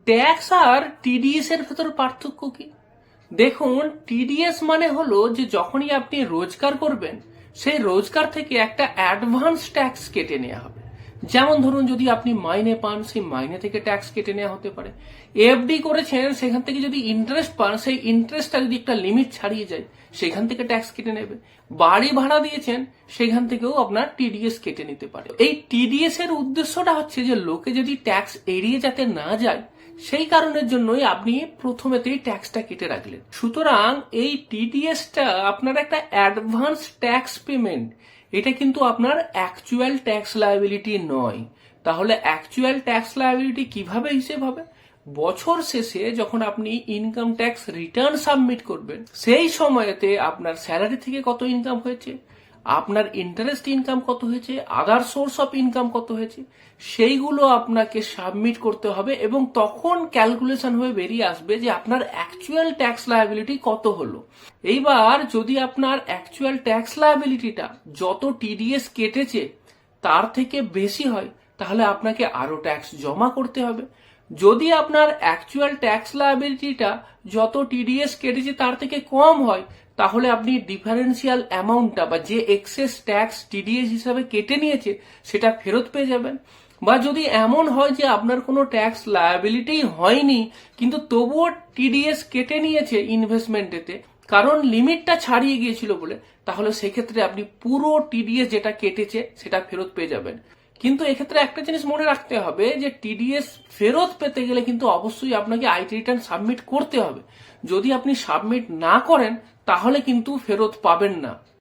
Tax আর TDS এর ভেতর পার্থক্য কি? দেখুন, টিডিএস মানে হলো যে যখনই আপনি রোজগার করবেন সেই রোজগার থেকে একটা অ্যাডভান্স ট্যাক্স কেটে নেওয়া হবে। যেমন ধরুন, যদি আপনি মাইনে পান সেই মাইনে থেকে ট্যাক্স কেটে নেওয়া হতে পারে। এফডি করেছেন সেখান থেকে যদি ইন্টারেস্ট পান সেই ইন্টারেস্টটা যদি একটা লিমিট ছাড়িয়ে যায় সেখান থেকে ট্যাক্স কেটে নেবে। বাড়ি ভাড়া দিয়েছেন সেখান থেকেও আপনার টিডিএস কেটে নিতে পারে। এই টিডিএস এর উদ্দেশ্যটা হচ্ছে যে লোকে যদি ট্যাক্স এড়িয়ে যাতে না যায় সেই কারণের জন্যই আপনি প্রথমেতেই ট্যাক্সটা কেটে রাখলেন। সুতরাং এই টিডিএসটা আপনার একটা অ্যাডভান্স ট্যাক্স পেমেন্ট, এটা কিন্তু আপনার অ্যাকচুয়াল ট্যাক্স লায়াবিলিটি নয়। তাহলে অ্যাকচুয়াল ট্যাক্স লায়াবিলিটি কিভাবে হিসেব হবে? বছর শেষে যখন আপনি ইনকাম ট্যাক্স রিটার্ন সাবমিট করবেন সেই সময়তে আপনার স্যালারি থেকে কত ইনকাম হয়েছে, আপনার ইন্টারেস্ট ইনকাম কত হয়েছে, আদার সোর্স অফ ইনকাম কত হয়েছে, সেইগুলো আপনাকে সাবমিট করতে হবে এবং তখন ক্যালকুলেশন হয়ে বেরিয়ে আসবে যে আপনার অ্যাকচুয়াল ট্যাক্স লায়াবিলিটি কত হলো। এইবার যদি আপনার অ্যাকচুয়াল ট্যাক্স লায়াবিলিটিটা যত টিডিএস কেটেছে তার থেকে বেশি হয় তাহলে আপনাকে আরো ট্যাক্স জমা করতে হবে। যদি আপনার অ্যাকচুয়াল ট্যাক্স লায়াবিলিটিটা যত টিডিএস কেটেছে তার থেকে কম হয় তাহলে আপনি ডিফারেন্সিয়াল অ্যামাউন্টটা বা যে এক্সেস ট্যাক্স টিডিএস হিসাবে কেটে নিয়েছে সেটা ফেরত পেয়ে যাবেন। বা যদি এমন হয় যে আপনার কোনো ট্যাক্স লায়াবিলিটি হয়নি কিন্তু তবুও টিডিএস কেটে নিয়েছে ইনভেস্টমেন্টেতে কারণ লিমিটটা ছাড়িয়ে গিয়েছিল বলে, তাহলে সেক্ষেত্রে আপনি পুরো টিডিএস যেটা কেটেছে সেটা ফেরত পেয়ে যাবেন। কিন্তু এক্ষেত্রে একটা জিনিস মনে রাখতে হবে যে টিডিএস ফেরত পেতে গেলে কিন্তু অবশ্যই আপনাকে আইটি রিটার্ন সাবমিট করতে হবে। যদি আপনি সাবমিট না করেন তাহলে কিন্তু ফেরত পাবেন না।